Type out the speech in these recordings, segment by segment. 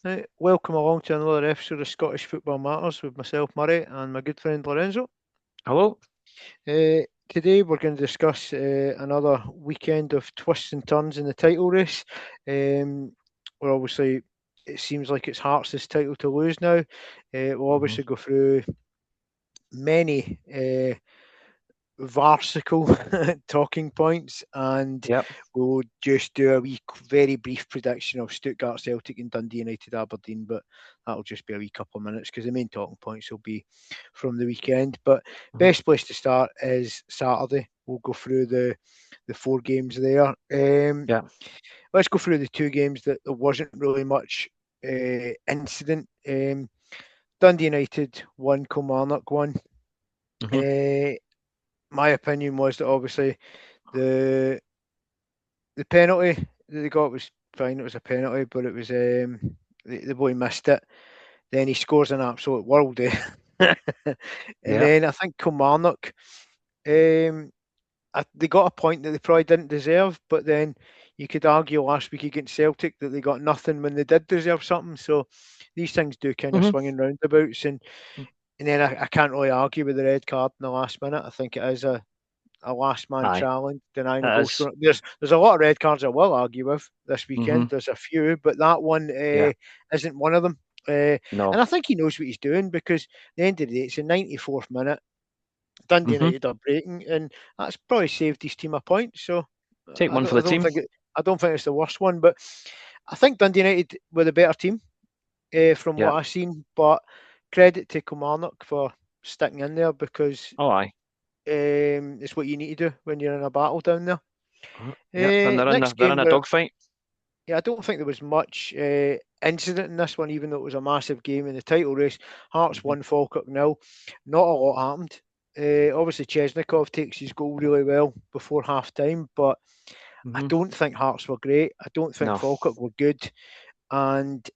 Right, welcome along to another episode of Scottish Football Matters with myself, Murray, and my good friend Lorenzo. Hello. Today we're going to discuss another weekend of twists and turns in the title race. We're obviously, it seems like it's Hearts' title to lose now. We'll hmm obviously go through many farcical talking points, and Yep. we'll just do a wee, very brief prediction of Stuttgart, Celtic, and Dundee United, Aberdeen. But that'll just be a wee couple of minutes because the main talking points will be from the weekend. But hmm best place to start is Saturday. We'll go through the four games there. Yeah. Let's go through the two games that there wasn't really much incident. Dundee United won, Kilmarnock won. hmm Uh, my opinion was that obviously the the penalty that they got was fine. It was a penalty, but it was the boy missed it. Then he scores an absolute worldie, and Yeah. then I think Kilmarnock, um, they got a point that they probably didn't deserve. But then you could argue last week against Celtic that they got nothing when they did deserve something. So these things do kind of hmm swing and roundabouts, and then I can't really argue with the red card in the last minute. I think it is a last man Aye. challenge, denying a It goal is. scorer. There's a lot of red cards I will argue with this hmm weekend. There's a few, but that one Yeah. isn't one of them. And No. I think he knows what he's doing because at the end of the day, it's the 94th minute. Dundee hmm United are breaking, and that's probably saved his team a point. So Take one for I the don't team. think I don't think it's the worst one, but I think Dundee United were the better team from Yeah. what I've seen. But credit to Kilmarnock for sticking in there because Oh, aye. it's what you need to do when you're in a battle down there. Yep. And Next they're game, in a where dogfight. yeah, I don't think there was much incident in this one, even though it was a massive game in the title race. Hearts hmm won, Falkirk nil. Not a lot happened. Obviously, Chesnikov takes his goal really well before half time, but I hmm don't think Hearts were great. I don't think No. Falkirk were good, and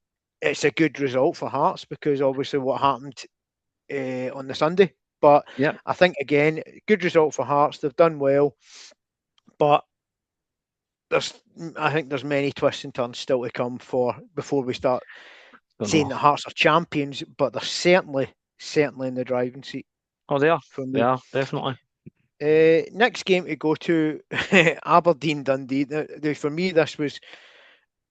it's a good result for Hearts because obviously what happened on the Sunday. But Yep. I think again, good result for Hearts. They've done well, but there's I think there's many twists and turns still to come for before we start Don't saying know. the Hearts are champions, but they're certainly in the driving seat Oh, they are. for They me. are definitely. Next game to go to Aberdeen Dundee. For me, there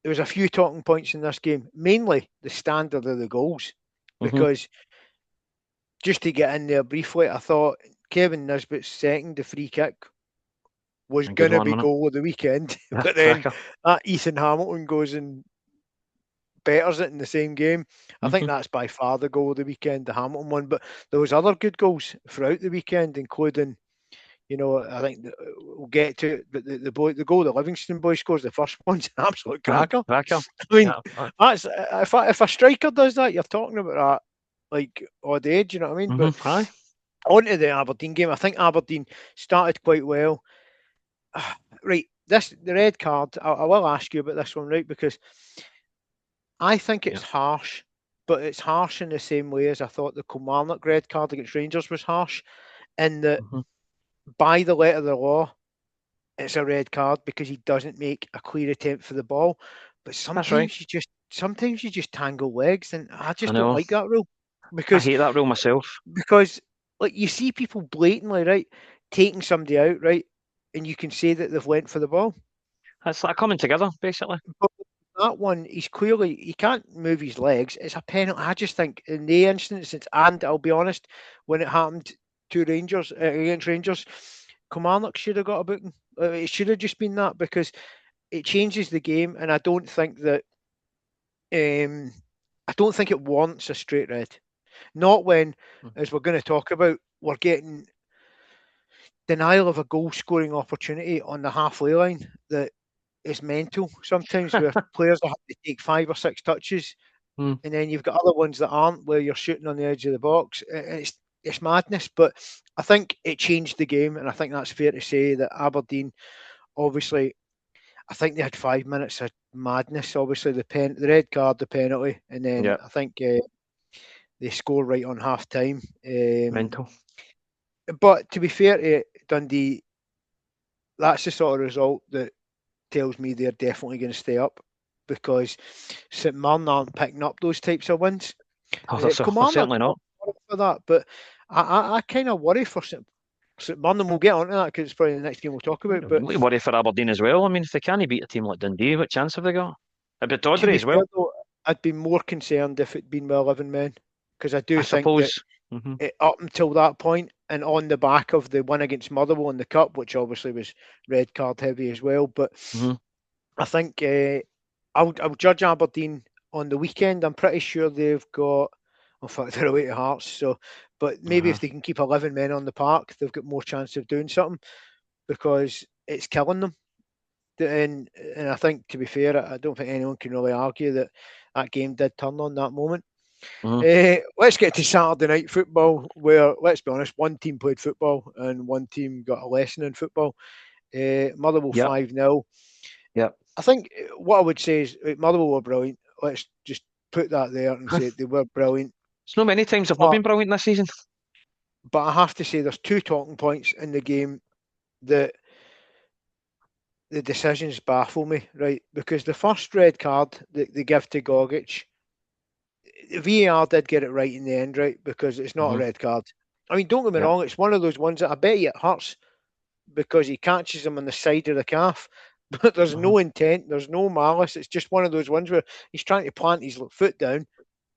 was a few talking points in this game, mainly the standard of the goals, hmm because just to get in there briefly, I thought Kevin Nisbet's second, the free kick, was A good going to one, be wasn't goal of the weekend, it? but then Cracker. that Ethan Hamilton goes and betters it in the same game. I think hmm that's by far the goal of the weekend, the Hamilton one. But there was other good goals throughout the weekend, including, I think we'll get to it, but the goal the Livingston boy scores, the first one's an absolute cracker. Cracker. I mean, Yeah. that's if a striker does that, you're talking about that like odd age, you know what I mean? But Aye. on to the Aberdeen game, I think Aberdeen started quite well. Right, the red card. I will ask you about this one, right? Because I think Yeah. it's harsh, but it's harsh in the same way as I thought the Kilmarnock red card against Rangers was harsh, in that hmm by the letter of the law, it's a red card because he doesn't make a clear attempt for the ball. But That's right. sometimes you just tangle legs, and I I just don't know. like that rule I because hate that rule myself. because like you see people blatantly right taking somebody out right, and you can say that they've went for the ball. It's like coming together, basically. But that one, he can't move his legs. It's a penalty. I just think in the instance, and I'll be honest, when it happened to Rangers against Rangers, Kilmarnock should have got a booking. It should have just been that because it changes the game, and um, I don't think it warrants a straight red. Not when, as we're going to talk about, we're getting denial of a goal scoring opportunity on the halfway line that is mental. Sometimes where players have to take 5 or 6 touches, Mm. and then you've got other ones that aren't, where you're shooting on the edge of the box. It's madness, but I think it changed the game, and I think that's fair to say that Aberdeen, obviously, I think they had 5 minutes of madness. Obviously, the red card, the penalty, and then Yeah. I think they score right on half time. Mental. But to be fair to Dundee, that's the sort of result that tells me they're definitely going to stay up because St Mirren aren't picking up those types of wins. Oh, they're certainly not. For that, but I kind of worry for St Mirren, and we'll get onto that because it's probably the next game we'll talk about. But We worry for Aberdeen as well. I mean, if they can't beat a team like Dundee, what chance have they got? A bit to Doddery be as well. fair, though, I'd be more concerned if it'd been with 11 men, because I do I think that suppose. up until that point, and on the back of the win against Motherwell in the Cup, which obviously was red card heavy as well, but I think I'll judge Aberdeen on the weekend. I'm pretty sure they've got, in fact, they're away to Hearts, so, but maybe if they can keep 11 men on the park, they've got more chance of doing something, because it's killing them. And I think, to be fair, I don't think anyone can really argue that that game did turn on that moment. Let's get to Saturday night football, where, let's be honest, one team played football and one team got a lesson in football. Motherwell 5-0. Yeah. I think what I would say is Motherwell were brilliant. Let's just put that there and say they were brilliant. It's not many times they've not been brilliant this season. But I have to say there's two talking points in the game that the decisions baffle me, right? Because the first red card that they give to Gogic, the VAR did get it right in the end, right? Because it's not a red card. I mean, don't get me wrong, it's one of those ones that I bet you it hurts because he catches him on the side of the calf, but there's no intent, there's no malice. It's just one of those ones where he's trying to plant his foot down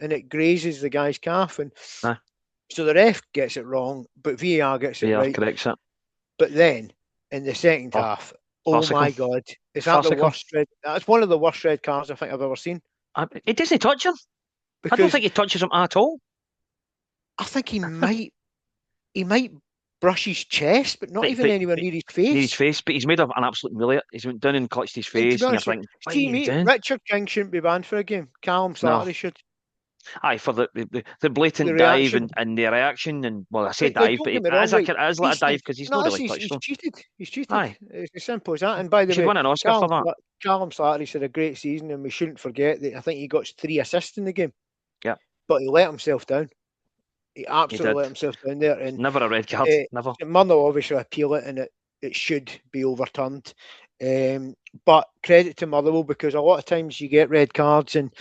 and it grazes the guy's calf. And so the ref gets it wrong, but VAR gets it right. Corrects it. But then in the second half, my God, is that the worst red? That's one of the worst red cards I think I've ever seen. It doesn't touch him. I don't think he touches him at all. I think he might brush his chest, but not even anywhere near his face. Near his face, but he's made an absolute million. He's went down and clutched his face. And you're thinking, what are you doing? Richard King shouldn't be banned for a game. Callum Slattery should. Aye, for the blatant dive and the reaction, and well, I say dive, but it is like a dive because he's not really touched him. He's cheated. Aye. It's as simple as that. And by the way, won an Oscar for that. Callum Slattery's had a great season, and we shouldn't forget that I think he got 3 assists in the game. Yeah. But he let himself down. He absolutely let himself down there. And never a red card. Never. Murno obviously appeal it, and it should be overturned. But credit to Motherwell, because a lot of times you get red cards and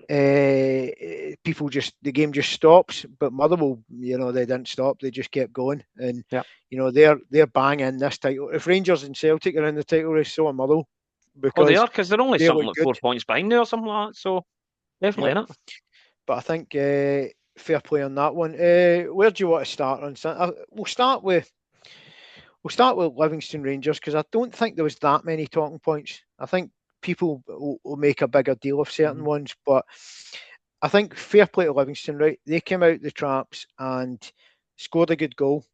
the game just stops. But Motherwell, they didn't stop; they just kept going, and they're banging this title. If Rangers and Celtic are in the title race, so are Motherwell. Because they are, because they're only something like 4 points behind there or something like that. So definitely in it. But I think fair play on that one. Where do you want to start on? We'll start with Livingston Rangers, because I don't think there was that many talking points. I think people will make a bigger deal of certain ones, but I think fair play to Livingston, right? They came out the traps and scored a good goal.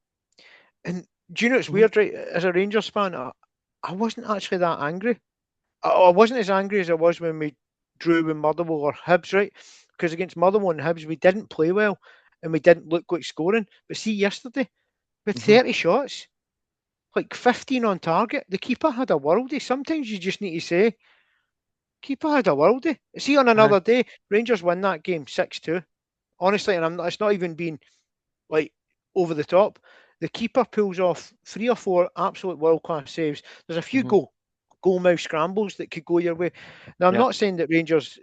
And do you know it's weird, right? As a Rangers fan, I wasn't actually that angry. I wasn't as angry as I was when we drew with Motherwell or Hibs, right? Because against Motherwell and Hibs, we didn't play well and we didn't look like scoring. But see, yesterday, with 30 shots, like 15 on target, the keeper had a worldie. Sometimes you just need to say, keeper had a worldie. See, on another day, Rangers win that game 6-2. Honestly, and it's not even been like over the top. The keeper pulls off 3 or 4 absolute world-class saves. There's a few goal mouth scrambles that could go your way. Now, I'm not saying that Rangers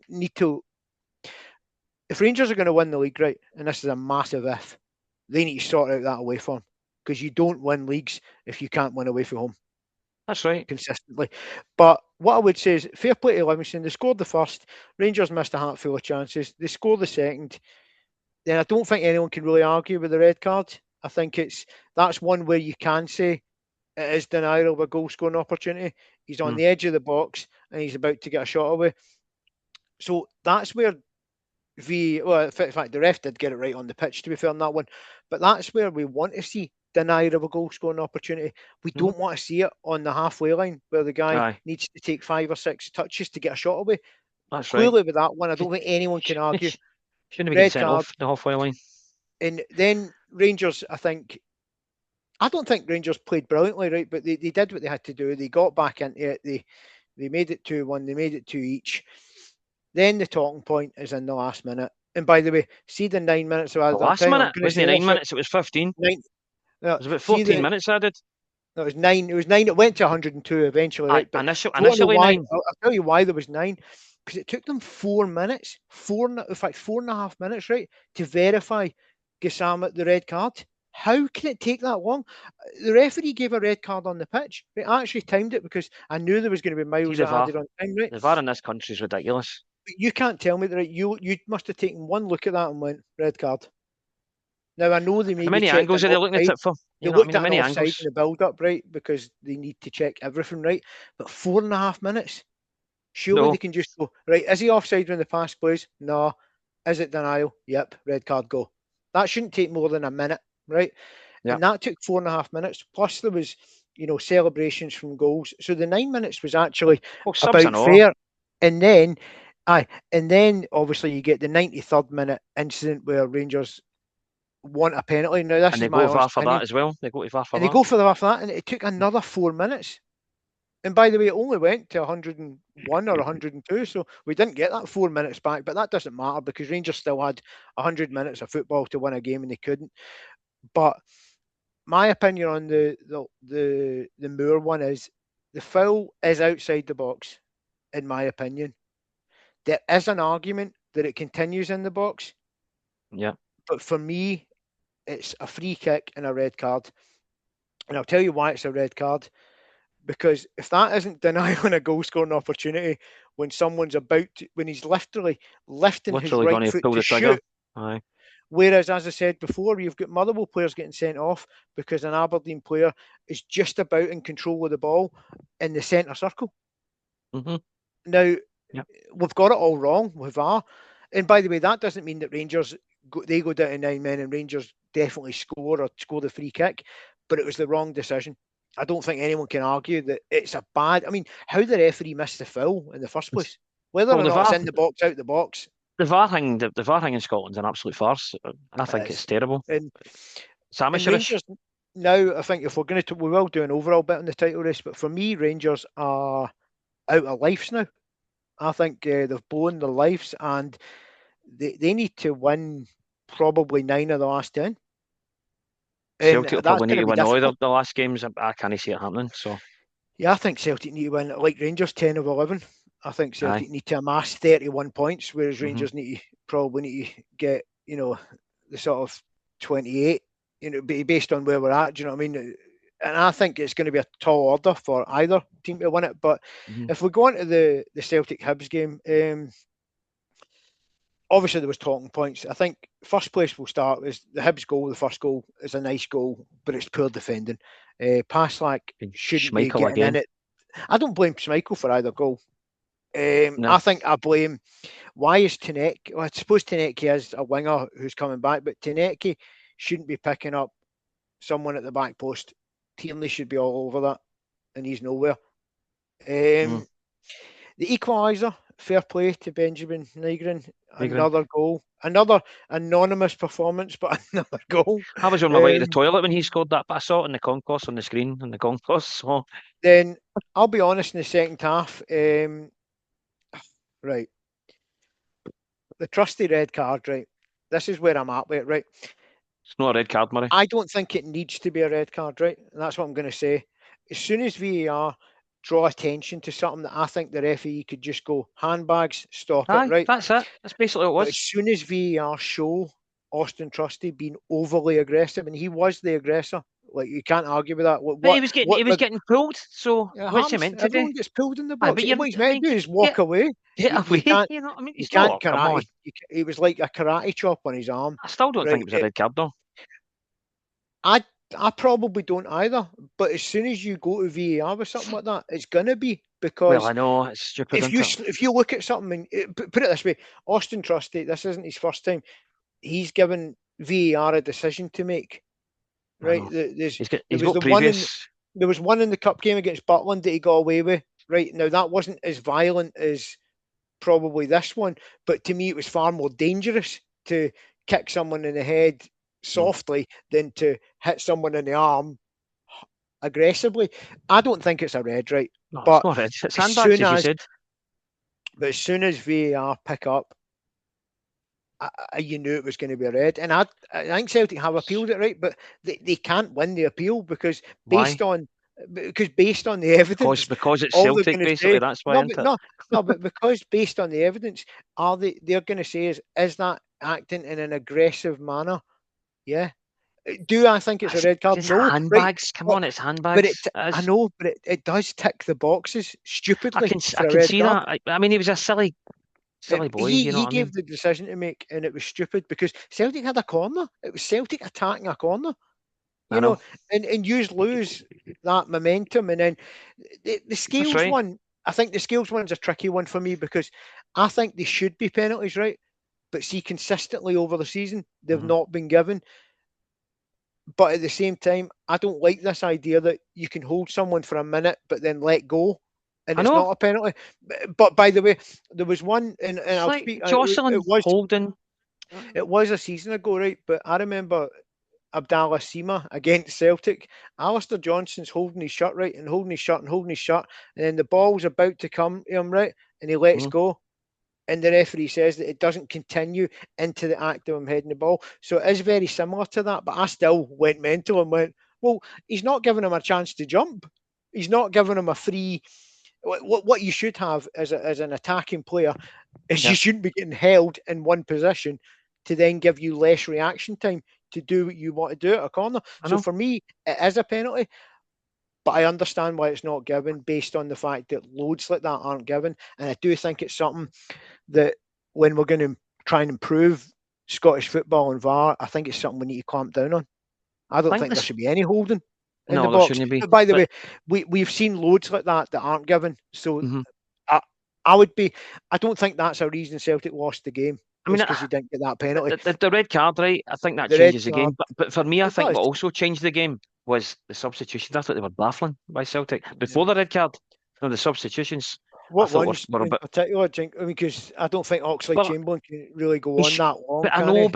need to. If Rangers are going to win the league, right, and this is a massive if, they need to sort out that away form, because you don't win leagues if you can't win away from home. That's right. Consistently. But what I would say is, fair play to Livingston. They scored the first. Rangers missed a handful of chances. They scored the second. Then I don't think anyone can really argue with the red card. I think that's one where you can say it is denial of a goal scoring opportunity. He's on the edge of the box and he's about to get a shot away. So that's where in fact, the ref did get it right on the pitch, to be fair, on that one. But that's where we want to see denial of a goal scoring opportunity. We don't want to see it on the halfway line where the guy needs to take 5 or 6 touches to get a shot away. That's clearly with that one, I don't think anyone can argue. Shouldn't have been sent off the halfway line. And then Rangers, I don't think Rangers played brilliantly, right? But they did what they had to do. They got back into it. They made it 2-1. They made it 2 each. Then the talking point is in the last minute. And by the way, see the 9 minutes of last minute? It wasn't 9 minutes, it was 15. It was about 14 minutes added. No, it was 9. It was 9. It went to 102 eventually, right? But initially why? 9. I'll tell you why there was 9. Because it took them 4 minutes, in fact, 4.5 minutes, right, to verify Gassama the red card. How can it take that long? The referee gave a red card on the pitch. Right? I actually timed it because I knew there was going to be miles added on time, right? The VAR in this country is ridiculous. But you can't tell me that, right? You must have taken one look at that and went, red card. Now, I know they maybe How many checked angles an are they looking at offside. it for? They You know what I looked mean? How at an many offside in angles? the build-up, right? Because they need to check everything, right? But 4.5 minutes. Surely No. they can just go, right, is he offside when the pass plays? No. Is it denial? Yep, red card, go. That shouldn't take more than a minute, right? Yeah. And that took 4.5 minutes. Plus there was, celebrations from goals. So the 9 minutes was actually about fair. And then, obviously you get the 93rd minute incident where Rangers want a penalty. Now this is my honest for opinion. that as well. They go to VAR for And that. they go for the VAR for that, and it took another 4 minutes. And by the way, it only went to 101 or 102, so we didn't get that 4 minutes back. But that doesn't matter because Rangers still had 100 minutes of football to win a game, and they couldn't. But my opinion on the Moore one is the foul is outside the box, in my opinion. There is an argument that it continues in the box. Yeah. But for me, it's a free kick and a red card. And I'll tell you why it's a red card. Because if that isn't denying a goal scoring opportunity when someone's when he's literally lifting his right foot to shoot. Aye. Whereas, as I said before, you've got Motherwell players getting sent off because an Aberdeen player is just about in control of the ball in the centre circle. Mm-hmm. Now, we've got it all wrong with VAR. And by the way, that doesn't mean that Rangers, they go down to 9 men and Rangers definitely score the free kick, but it was the wrong decision. I don't think anyone can argue that it's a bad. I mean, how the referee missed the foul in the first place, whether or not it's in the box, out the box. The VAR thing in Scotland's an absolute farce. I think it's terrible. And Rangers now, I think if we're going to, we will do an overall bit on the title race, but for me, Rangers are out of lives now. I think they've blown their lives, and they need to win probably 9 of the last 10. Celtic will probably need to win all the last games. I can't see it happening. So yeah, I think Celtic need to win like Rangers 10 of 11. I think Celtic need to amass 31 points, whereas Rangers probably need to get the sort of 28. Based on where we're at. Do you know what I mean? And I think it's going to be a tall order for either team to win it. But if we go on to the Celtic Hibs game, obviously there was talking points. I think first place we'll start is the Hibs goal. The first goal is a nice goal, but it's poor defending. Paslak shouldn't be getting in it. I don't blame Schmeichel for either goal. I think I blame. Why is Tanecki? Well, I suppose Tanecki is a winger who's coming back, but Tanecki shouldn't be picking up someone at the back post. Tierney should be all over that, and he's nowhere. The equaliser, fair play to Benjamin Nygren. Another goal, another anonymous performance, but another goal. I was on my way to the toilet when he scored that, but I saw it in the concourse on the screen in the concourse. So then I'll be honest, in the second half, right, the trusty red card, right. This is where I'm at with it, right. It's not a red card, Murray. I don't think it needs to be a red card, right? And that's what I'm going to say. As soon as VAR draw attention to something that I think the referee could just go, handbags, stop it, right? That's it. That's basically what it was. But as soon as VAR show Austin Trusty being overly aggressive, and he was the aggressor, like you can't argue with that. But he was getting pulled. So what's he meant to do? Everyone gets pulled in the box. But what he's meant to do is walk away. Get away. You know what I mean? You can't karate. It was like a karate chop on his arm. I still don't think it was a red card, though. I probably don't either. But as soon as you go to VAR with something like that, it's gonna be because. Well, I know it's stupid. If you look at something, and put it this way, Austin Trusty, this isn't his first time. He's given VAR a decision to make. Right, there was one in the cup game against Butland that he got away with. Right, now that wasn't as violent as probably this one, but to me it was far more dangerous to kick someone in the head softly than to hit someone in the arm aggressively. I don't think it's a red, right? No, but it's not red. It's handbags, as you said. But as soon as VAR pick up, you knew it was going to be a red. And I think Celtic have appealed it, right? But they can't win the appeal because based on because based on the evidence, because it's all they're Celtic, going to basically. say, That's why, no, isn't but it? no, but because based on the evidence, they're going to say is that acting in an aggressive manner? Yeah. Do I think it's a red card? It's No, right. handbags. Come But on, it's but it, handbags. I know, but it does tick the boxes stupidly I for a can red see card. that. I mean, he was a silly boy. You know He what I gave mean? the decision to make, and it was stupid because Celtic had a corner. It was Celtic attacking a corner, I you know, know. and you lose that momentum, and then the That's Scales right. one. I think the Scales one's a tricky one for me because I think they should be penalties, right? But see, consistently over the season, they've not been given. But at the same time, I don't like this idea that you can hold someone for a minute but then let go, and I it's know. not a penalty. But by the way, there was one, and It's I'll like speak. jostling, holding. It was a season ago, right? But I remember Abdallah Sima against Celtic. Alistair Johnson's holding his shirt, right, and holding his shirt and holding his shirt, and then the ball's about to come to him, right, and he lets Mm. go. And the referee says that it doesn't continue into the act of him heading the ball. So it is very similar to that. But I still went mental and went, well, he's not giving him a chance to jump. He's not giving him a free. What you should have as an attacking player is Yeah. you shouldn't be getting held in one position to then give you less reaction time to do what you want to do at a corner. I So know. for me, it is a penalty, but I understand why it's not given based on the fact that loads like that aren't given. And I do think it's something that when we're going to try and improve Scottish football and VAR, I think it's something we need to clamp down on. I I don't think think there this. should be any holding in the No, there box. shouldn't be. But by the But way, we've seen loads like that aren't given. So mhm. I, I would be. I don't think that's a reason Celtic lost the game. I mean, Is because you didn't get that penalty. the red card, right? I think that The red changes the game. card, But for me, I it think does. what also changed the game was the substitutions. I thought they were baffling by Celtic Yeah. before the red card. No, the substitutions I What thought ones were a in bit. particular, Jink? I mean, because I don't think Oxlade Well, Chamberlain can really go he on sh that long, but I can know, he?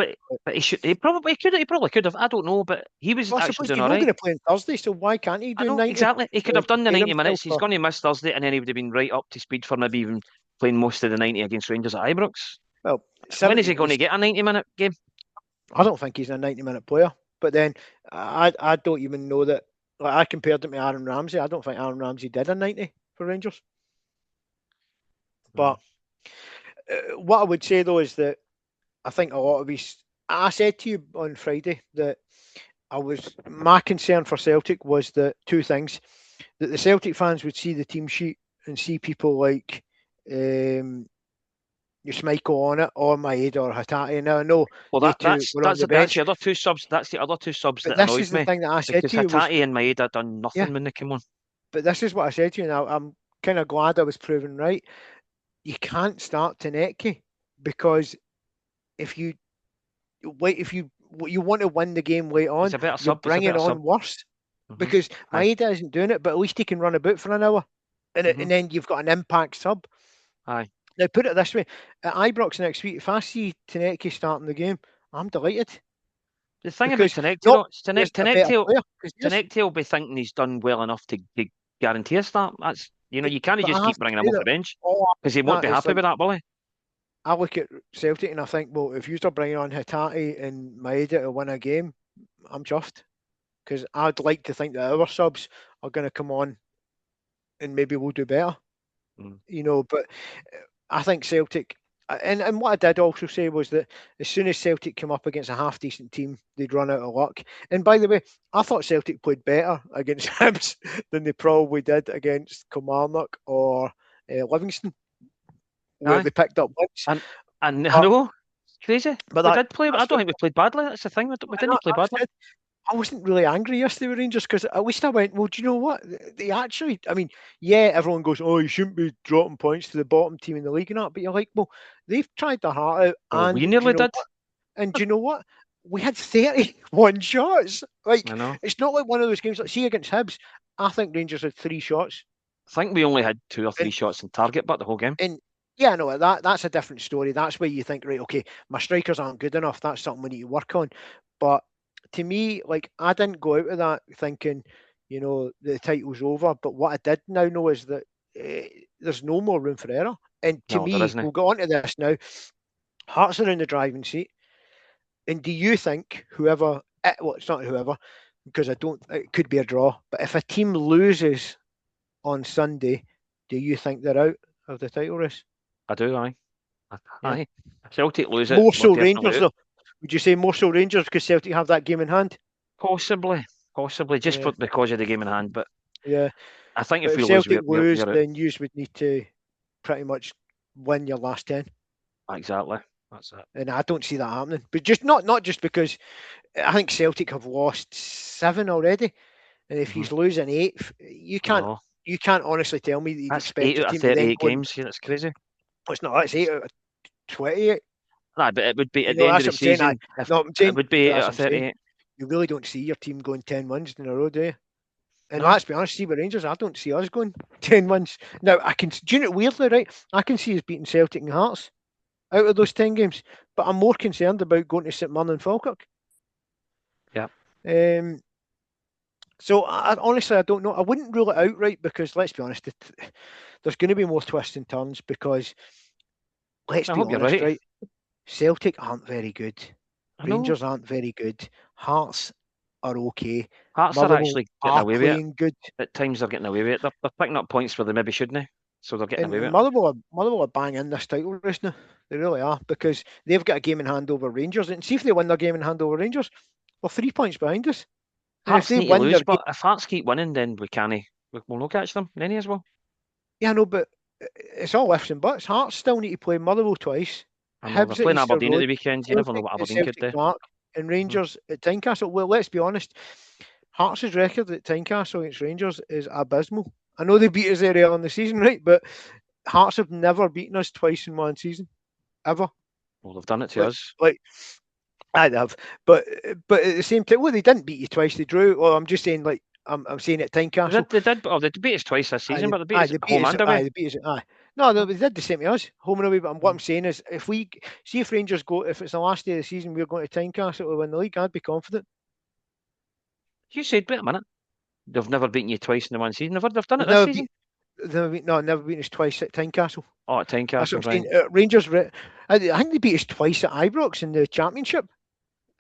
but he should. He probably could have. I don't know, but he was Well, I actually suppose doing he's all not going right. to play on Thursday, so why can't he I do know 90 exactly. He could to have done the prepare 90 himself minutes. He's for? going to miss Thursday, and then he would have been right up to speed for maybe even playing most of the 90 against Rangers at Ibrox. Well, When is he 70. going to get a 90-minute game? I don't think he's a 90-minute player. But then I don't even know that. Like I compared him to Aaron Ramsey. I don't think Aaron Ramsey did a 90 for Rangers. Mm. But what I would say though is that I think a lot of his. I said to you on Friday that my concern for Celtic was that two things: that the Celtic fans would see the team sheet and see people like Schmeichel on it, or Maeda or Hatate. Now I know Well, they two were on the that's bench, the other two subs. That's the other two subs but that this annoyed is the me thing that I said because to you was, Hatate and Maeda done yeah, nothing when they came on. but this is what I said to you. Now I'm kind of glad I was proven right. You can't start Tanecki because if you if you want to win the game late He's on, a better you're sub. He's a bringing better sub. on worse Hmm. because Aye. Maeda isn't doing it, but at least he can run about for an hour, Hmm. and then you've got an impact sub. Aye. Now put it this way: at Ibrox next week, if I see Tanecki starting the game, I'm delighted The thing about because Tanecti, not though, just a better player, because yes, Tanecti will be thinking he's done well enough to guarantee a start. That's you can't but just I have keep to bringing him say off that the bench all because he won't that be is happy like with that, will he? I look at Celtic and I think, well, if you're bringing on Hitati and Maeda to win a game, I'm chuffed because I'd like to think that our subs are going to come on and maybe we'll do better, Mm. But I think Celtic. And what I did also say was that as soon as Celtic come up against a half decent team, they'd run out of luck. And by the way, I thought Celtic played better against Hibs than they probably did against Kilmarnock or Livingston, where Aye, they picked up points. and I But, know, crazy. but We did play, but I that's don't think we played badly. That's the thing. We didn't play badly. I wasn't really angry yesterday with Rangers because at least I went, well, do you know what? They actually, I mean, yeah, everyone goes, oh, you shouldn't be dropping points to the bottom team in the league and that, but you're like, well, they've tried their heart out, Well, and we do you nearly know did. what? And do you know what? We had 31 shots. I Like, know. it's not like one of those games like, see, against Hibs, I think Rangers had 3 shots. I think we only had 2 or 3 And, shots in target, but the whole game. and yeah, no, that's a different story. That's where you think, right, okay, my strikers aren't good enough. That's something we need to work on. But to me, like I didn't go out of that thinking, the title's over. But what I did now know is that there's no more room for error. And to No, there me, isn't. we'll go on to this now. Hearts are in the driving seat. And do you think whoever, well, it's not whoever, because it could be a draw. But if a team loses on Sunday, do you think they're out of the title race? I do, aye. Yeah. Aye. If Celtic lose it, More we're so definitely Rangers, out. though. Would you say more so Rangers because Celtic have that game in hand? Possibly, just because of the game in hand. But yeah, I think but if if we lose, Celtic lose, we're out. then you would need to pretty much win your last 10. Exactly, that's it. And I don't see that happening. But just not just because I think Celtic have lost 7 already, and if he's losing 8, you can't honestly tell me that you'd That's expect 8 your out of team to then 38 go. games. Yeah, that's crazy. It's not. That's 8 out of 28. Nah, but it would be at the end of That's the what I'm saying. season. I'm It saying would be 8 that's out what of I'm saying. 38. You really don't see your team going 10 wins in a row, do you? And No. let's be honest, see with Rangers, I don't see us going 10 wins. Now, do you know weirdly, right? I can see us beating Celtic and Hearts out of those 10 games, but I'm more concerned about going to St Mirren and Falkirk. Yeah. So honestly, I don't know. I wouldn't rule it out, right? Because let's be honest, there's going to be more twists and turns because let's I be hope you're honest, right. Celtic aren't very good. I know. Rangers aren't very good. Hearts are okay. Hearts are Motherwell actually getting are away with it. playing good. At times they're getting away with it. They're picking up points where they maybe shouldn't. So they're getting away And with it. Motherwell are banging this title race now. They really are because they've got a game in hand over Rangers. And see if they win their game in hand over Rangers, we're 3 points behind us. And if Hearts they need to win their lose, game, but if Hearts keep winning, then we'll not catch them. Any as well. yeah, no, but it's all ifs and buts. Hearts still need to play Motherwell twice. I know they're Hibs at playing Easter Aberdeen at Road, the weekend. You never know Celtic what at Aberdeen could Celtic do. Park, and Rangers at Tynecastle. Well, let's be honest. Hearts' record at Tynecastle against Rangers is abysmal. I know they beat us earlier on the season, right? But Hearts have never beaten us twice in one season, ever. Well, they've done it to us. Like I have, but at the same time, well, they didn't beat you twice. They drew. Well, I'm just saying, like I'm saying at Tynecastle. They did. Oh, they beat us twice this season, but they beat us They beat home us. and away. They beat us. No, they did the same to us, home and away. But what I'm saying is, if Rangers go, if it's the last day of the season, we're going to Tynecastle to win the league, I'd be confident. You said, wait a minute. They've never beaten you twice in the one season. They've done it this season. Never beaten us twice at Tynecastle. Oh, at Tynecastle, That's what I'm right. saying. Rangers, I think they beat us twice at Ibrox in the Championship,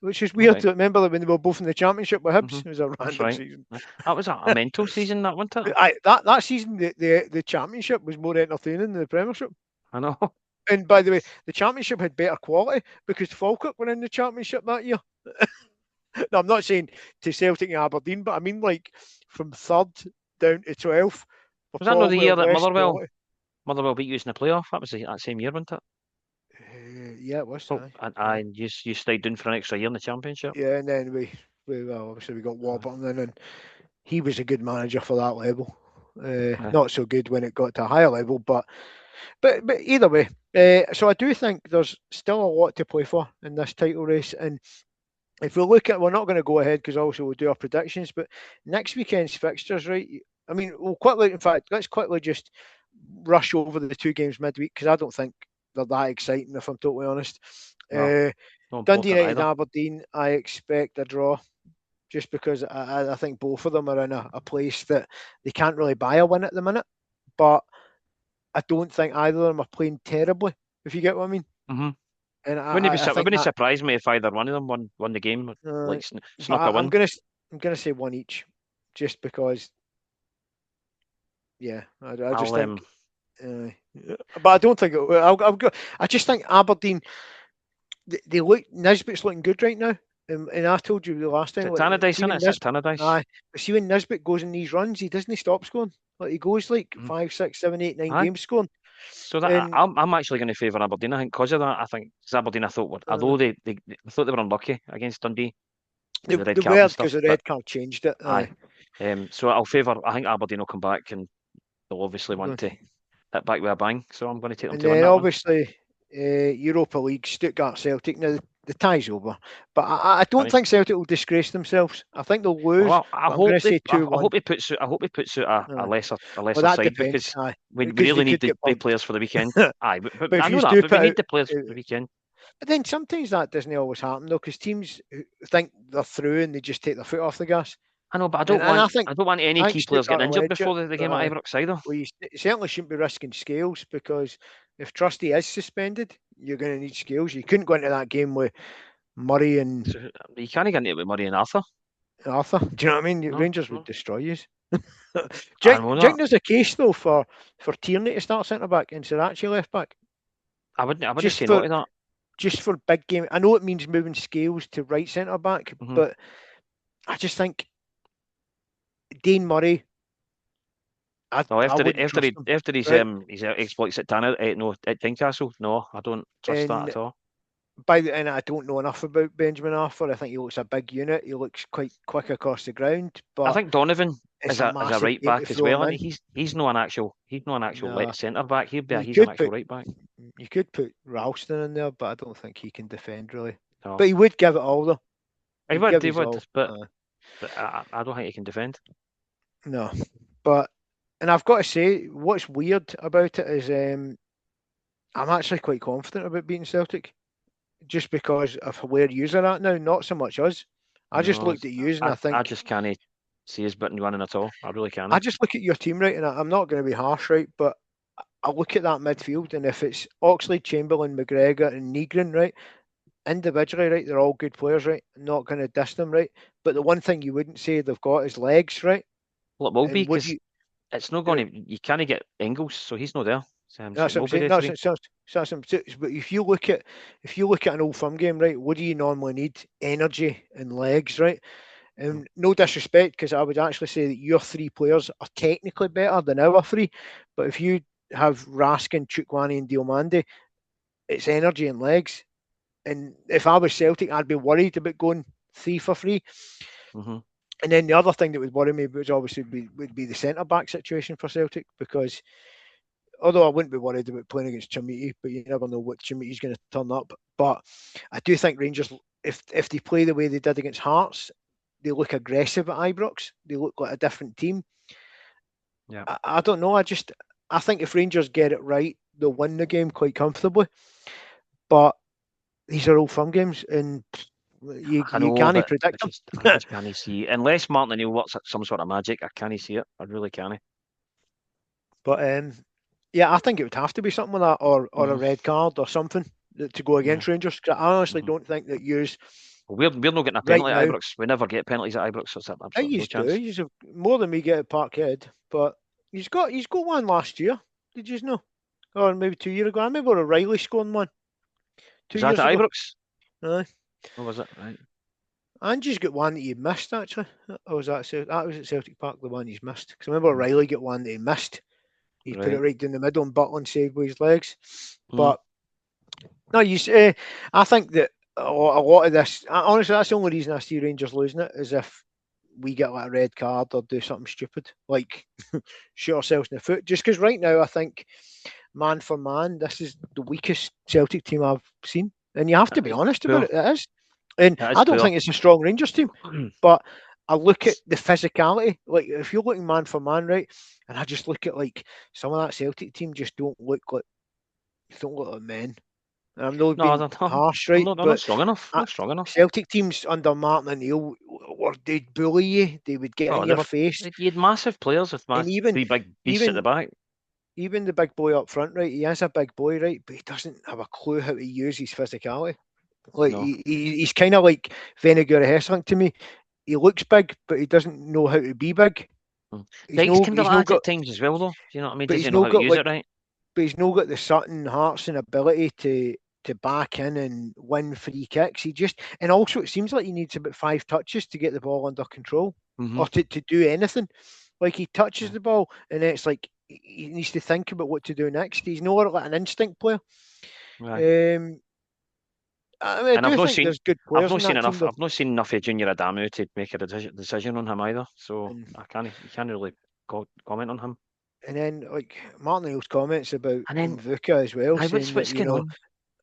which is weird to remember that when they were both in the Championship with Hibs. It was a random season. That was a mental season, that wasn't it? That season, the Championship was more entertaining than the Premiership. I know. And by the way, the Championship had better quality because Falkirk were in the Championship that year. No, I'm not saying to Celtic and Aberdeen, but I mean like from 3rd down to 12th. Was that not the year that Motherwell beat you in the playoff? That was that same year, wasn't it? Yeah, it was. And you stayed down for an extra year in the Championship. Yeah, and then we obviously we got Warburton, and he was a good manager for that level. Not so good when it got to a higher level, but either way. So I do think there's still a lot to play for in this title race, and if we look at, we're not going to go ahead because also we'll do our predictions, but next weekend's fixtures, right? I mean, we'll quickly, in fact, let's quickly just rush over the 2 games midweek because I don't think they're that exciting, if I'm totally honest. Dundee United and Aberdeen, I expect a draw just because I think both of them are in a place that they can't really buy a win at the minute, but I don't think either of them are playing terribly, if you get what I mean. Mm-hmm. And it wouldn't surprise me if either one of them won the game, like snuck a win. I'm gonna say one each, just because. Yeah, I just think. But I don't think I'll go. I just think Aberdeen. They look. Nisbet's looking good right now, and I told you the last time. Tannadice, isn't it? Tannadice. Aye, but see when Nisbet goes in these runs, he doesn't stop scoring. Like he goes like 5, 6, 7, 8, 9 games scoring. So I'm actually going to favour Aberdeen. I think because of that. I think Aberdeen. I thought although they thought they were unlucky against Dundee. They were because the red card changed it. Aye. So I'll favour. I think Aberdeen will come back and they'll obviously want to hit back with a bang. So I'm going to take them to win that obviously, Europa League, Stuttgart, Celtic. Now the tie's over, but I don't think Celtic will disgrace themselves. I think they'll lose. Well, I hope he puts out a lesser side because we really need the players for the weekend. Aye, but I know that, but we need the players for the weekend. But then sometimes that doesn't always happen though, because teams think they're through and they just take their foot off the gas. I know, but I don't want any key players getting injured before the game at Ibrox either. Well, you certainly shouldn't be risking Scales because if Trusty is suspended, you're going to need Scales. You couldn't go into that game with Murray and. You can't get into it with Murray and Arthur. Arthur. Do you know what I mean? No, Rangers no. would destroy you. Do you think there's a case though for Tierney to start centre back and Sriracha left back? I wouldn't say no to that. Just for big game. I know it means moving Scales to right centre back, but I just think Dane Murray. After his exploits at Tynecastle, no, I don't trust that at all. And I don't know enough about Benjamin Arthur. I think he looks a big unit. He looks quite quick across the ground. But I think Donovan is a right back as well. And he's not an actual centre back. He's an actual right back. You could put Ralston in there, but I don't think he can defend really. No. But he would give it all though. He would. But I don't think he can defend. No, and I've got to say, what's weird about it is I'm actually quite confident about beating Celtic, just because of where yous are at now, not so much us. I just looked at yous and I think I just can't see us winning at all. I really can't. I just look at your team, right, and I'm not going to be harsh, right, but I look at that midfield, and if it's Oxley, Chamberlain, McGregor, and Negrin, right, individually, right, they're all good players, right. I'm not going to diss them, right, but the one thing you wouldn't say they've got is legs, right. Well, it will be because it's not going to. You can't get Engels, so he's not there. That's what I'm saying. But if you look at an Old Firm game, right, what do you normally need? Energy and legs, right? And no disrespect, because I would actually say that your three players are technically better than our three. But if you have Raskin, Chukwani, and Diomande, it's energy and legs. And if I was Celtic, I'd be worried about going 3 for 3. Mm-hmm. And then the other thing that would worry me would obviously would be the centre back situation for Celtic, because although I wouldn't be worried about playing against Chimiti, but you never know what Chimiti's going to turn up. But I do think Rangers, if they play the way they did against Hearts, they look aggressive at Ibrox. They look like a different team. Yeah, I don't know. I think if Rangers get it right, they'll win the game quite comfortably. But these are all fun games, and you can't predict them. I just can't see, unless Martin O'Neill works at some sort of magic. I can't see it. I really can't. But yeah, I think it would have to be something like that, or a red card or something to go against Rangers. Cause I honestly don't think that yous. We're not getting a penalty at Ibrox. We never get penalties at Ibrox, so it's absolutely no chance. You have more than we get at Parkhead, but he's got one last year. Did you know? Or maybe 2 years ago. I remember O'Reilly scoring one. 2 years ago. Ibrox? Aye. What was it? Right. Angie's got one that he missed actually. Or was that was at Celtic Park, the one he's missed? Because I remember O'Reilly got one that he missed. He put it right down the middle and Butland saved with his legs. But no, I think that a lot of this, honestly, that's the only reason I see Rangers losing it, is if we get like a red card or do something stupid, like shoot ourselves in the foot. Just because right now I think, man for man, this is the weakest Celtic team I've seen. And you have to be honest about it. It is. And I don't think it's a strong Rangers team, but I look at the physicality. Like if you're looking man for man, right, and I just look at like some of that Celtic team just don't look like men. And I'm not being harsh, right? They're not strong enough. Not strong enough. Celtic teams under Martin O'Neill, they'd bully you. They would get in your face. You had massive players with three big beasts at the back. Even the big boy up front, right? He is a big boy, right? But he doesn't have a clue how to use his physicality. Like he's kind of like Vinegar Hesselink to me. He looks big, but he doesn't know how to be big. He's can be lads at times as well, though. Do you know what I mean? Does he know how to use it right? But he's not got the Sutton, Hartson ability to back in and win free kicks. And also it seems like he needs about 5 touches to get the ball under control or to do anything. Like he touches the ball and then it's like he needs to think about what to do next. He's not like an instinct player. Right. And I've not seen enough. I've not seen enough of Junior Adamu to make a decision on him either. So I can't really comment on him. And then like Martin O'Neill's comments about Mvuka as well,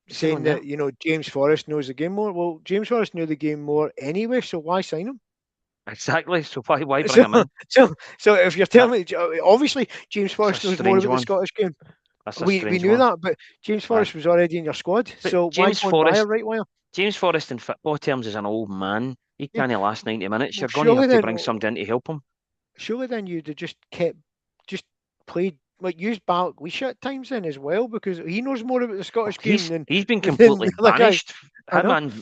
saying that James Forrest knows the game more. Well, James Forrest knew the game more anyway, so why sign him? Exactly. So why bring him in? So if you're telling me, obviously James Forrest knows more about the Scottish game. We knew that, but James Forrest was already in your squad. But so James why Forrest, right winger? James Forrest in football terms is an old man. He can't last 90 minutes. You're going to have to bring somebody in to help him. Surely then you'd have just played, like used Balak at times then as well, because he knows more about the Scottish game than he's been completely banished. Him and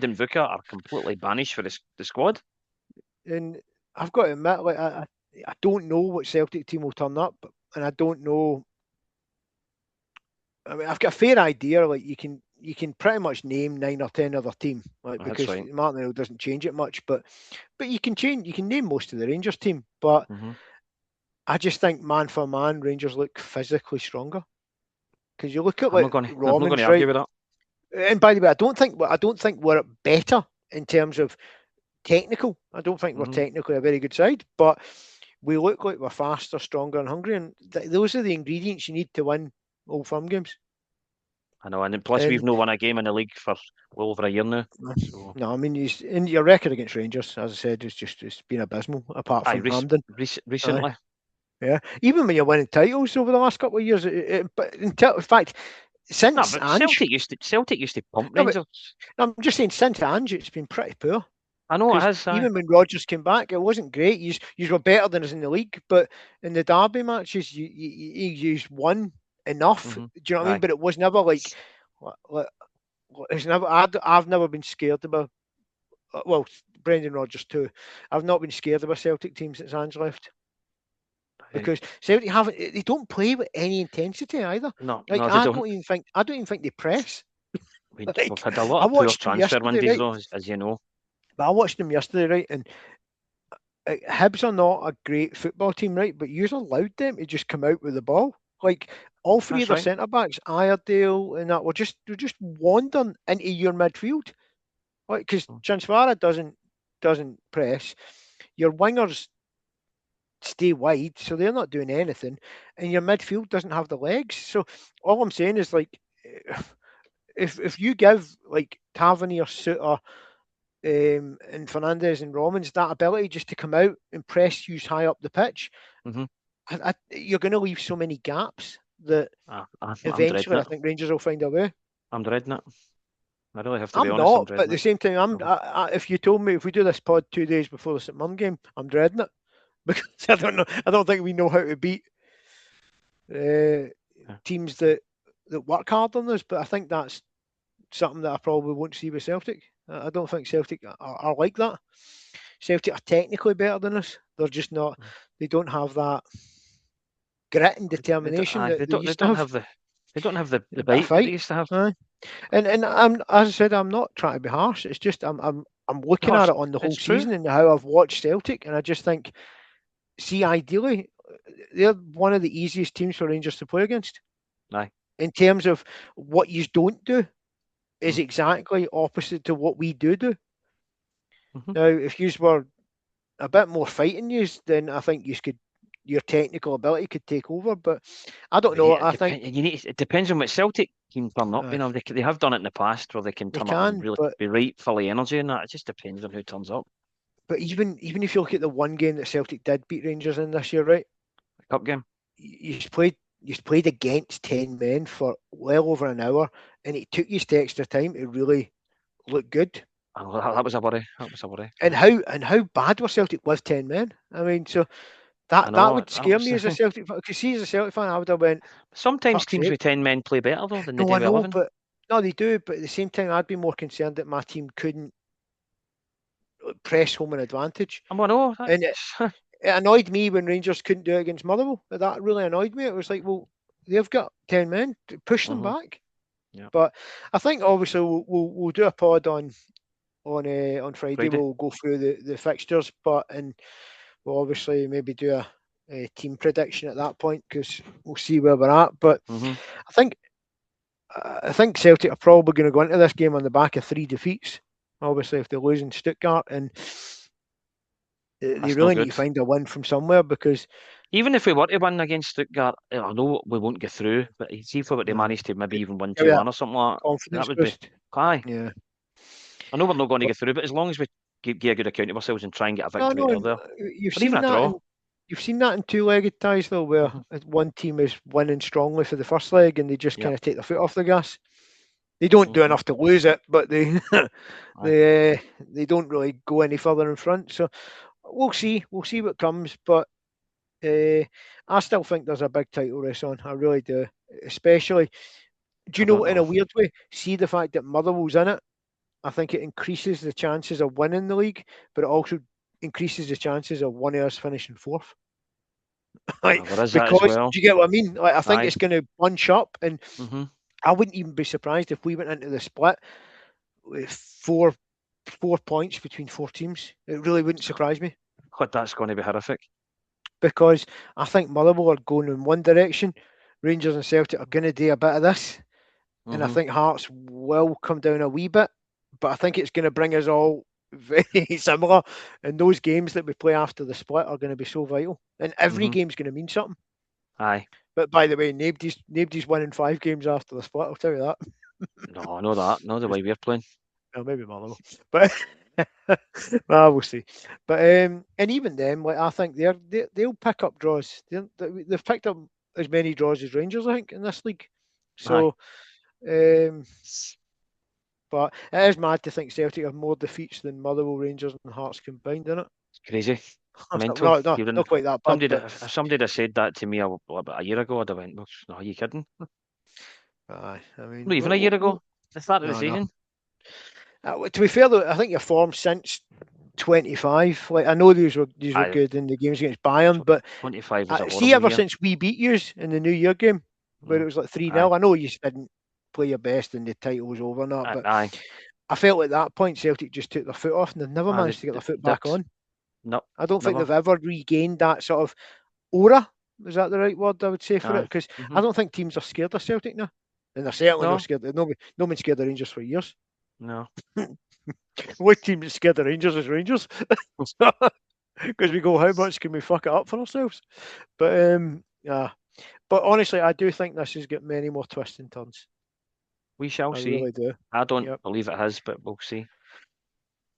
Mvuka are completely banished for the squad. And I've got to admit, like I don't know what Celtic team will turn up, and I don't know. I mean, I've got a fair idea. Like you can pretty much name 9 or 10 other team, like because right. Martinelli doesn't change it much, but you can name most of the Rangers team. But I just think man for man, Rangers look physically stronger. Because you look at I'm not going to argue with that. And by the way, I don't think we're better in terms of technical. I don't think we're technically a very good side, but we look like we're faster, stronger, and hungry, and those are the ingredients you need to win Old Firm games. I know, and plus we've not won a game in the league for well over a year now. So. No, I mean, in your record against Rangers, as I said, it's been abysmal. Apart from Hampden recently. Yeah, even when you're winning titles over the last couple of years, but in fact, since Celtic used to pump Rangers. I'm just saying, since Ange, it's been pretty poor. I know it has. Even when Rodgers came back, it wasn't great. You were better than us in the league, but in the derby matches, you won enough. Do you know what I mean? But it was never like it's never. I've never been scared of well, Brendan Rodgers too. I've not been scared of a Celtic team since Ange left. Because Celtic they don't play with any intensity either. No, like, no, I don't even think they press. We've had a lot of poor transfer windows, though, as you know. But I watched them yesterday, right? And Hibs are not a great football team, right? But you allowed them to just come out with the ball. Like all three of their centre backs, Iredale and that, were just wandering into your midfield. Like because Transfara doesn't press. Your wingers stay wide, so they're not doing anything, and your midfield doesn't have the legs. So all I'm saying is, like, if you give like Tavernier, Suter, and Fernandez and Romans that ability just to come out and press you high up the pitch, you're going to leave so many gaps that eventually I think Rangers will find a way. I'm dreading it. I really have to be honest. I'm not, but at the same time, if you told me if we do this pod 2 days before the St Mum game, I'm dreading it. Because I don't know. I don't think we know how to beat teams that work hard on us. But I think that's something that I probably won't see with Celtic. I don't think Celtic are like that. Celtic are technically better than us. They're just not. They don't have that grit and determination that they used to have. They don't have the bite that they used to have. And I'm, as I said, I'm not trying to be harsh. It's just I'm looking at it on the whole season and how I've watched Celtic, and I just think. See, ideally, they're one of the easiest teams for Rangers to play against. Aye. In terms of what you don't do, is exactly opposite to what we do. Now, if you were a bit more fighting news, then I think your technical ability could take over. But I don't know. I think it depends on what Celtic team turn up. You know, they have done it in the past where they can turn up and really be right, full of energy, and that. It just depends on who turns up. But even if you look at the one game that Celtic did beat Rangers in this year, right? The cup game. You played against 10 men for well over an hour, and it took you to extra time to really look good. Oh, that was a worry. And how bad were Celtic with 10 men? I mean, so that would scare me as a Celtic fan. Because see, as a Celtic fan, I would have went. Sometimes teams with 10 men play better though than they do with 11. But no, they do. But at the same time, I'd be more concerned that my team couldn't press home an advantage. I know. And it annoyed me when Rangers couldn't do it against Motherwell. That really annoyed me. It was like, well, they've got 10 men to push them back. Yeah. But I think obviously we'll do a pod on Friday. We'll go through the fixtures, and we'll obviously maybe do a team prediction at that point because we'll see where we're at. But I think Celtic are probably going to go into this game on the back of 3 defeats. Obviously, if they lose in Stuttgart, and they really need to find a win from somewhere because even if we were to win against Stuttgart, I know we won't get through. But see if we were to manage to maybe even win 2-1 or something like that, that would boost. Be aye. Yeah. I know we're not going to get through, but as long as we give a good account of ourselves and try and get a victory out there, you've seen even a draw. You've seen that in 2-legged ties though, where one team is winning strongly for the first leg and they just kind of take their foot off the gas. They don't do enough to lose it, but they don't really go any further in front. So we'll see what comes. But I still think there's a big title race on. I really do. Especially, do you know, in a weird way, see the fact that Motherwell's in it. I think it increases the chances of winning the league, but it also increases the chances of one of us finishing fourth. Like, there is because that as well. do you get what I mean? Like, I think Aye. it's going to bunch up, and I wouldn't even be surprised if we went into the split with four points between four teams. It really wouldn't surprise me. But that's going to be horrific. Because I think Motherwell are going in one direction, Rangers and Celtic are going to do a bit of this, and I think Hearts will come down a wee bit, but I think it's going to bring us all very similar, and those games that we play after the split are going to be so vital, and every game's going to mean something. Aye. But by the way, nobody's winning 5 games after the split, I'll tell you that. No, I know that. Not the way we're playing. Well, maybe Motherwell, but well, we'll see. But and even then, like, I think they'll pick up draws. They've picked up as many draws as Rangers, I think, in this league. So, but it is mad to think Celtic have more defeats than Motherwell, Rangers, and Hearts combined, isn't it? It's crazy. Mental. No, not quite that bad. If somebody had said that to me about a year ago, I'd have went, "No, are you kidding?" Aye, I mean, not even a year ago. The start of the season. To be fair though, I think your form since 25. Like, I know these were good in the games against Bayern, but 25 was a see, ever year. since we beat you in the New Year game, where it was like 3-0. I know you didn't play your best and the title was over and that, but I felt at that point Celtic just took their foot off and they've never managed to get their foot back on. No, I don't think they've ever regained that sort of aura. Is that the right word I would say for it? Because I don't think teams are scared of Celtic now, and they're certainly not scared. No one's scared of Rangers for years. No. What team is scared of Rangers is Rangers, because we go, how much can we fuck it up for ourselves? But but honestly, I do think this has got many more twists and turns. We shall see. Really do. I don't believe it has, but we'll see.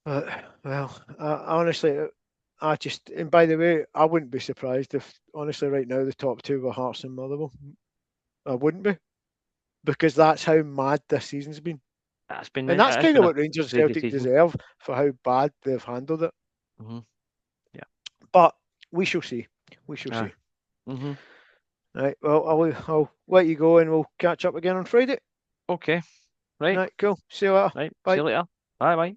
Well, honestly, I just, and by the way, I wouldn't be surprised if, honestly, right now the top two were Hearts and Motherwell. I wouldn't be, because that's how mad this season's been. That's been, and that's kind of what Rangers and Celtic deserve for how bad they've handled it. Yeah, but we shall see. We shall see. Right. Well, I'll let you go, and we'll catch up again on Friday. Okay. Right. Cool. See you later. Right. Bye. See you later. Bye.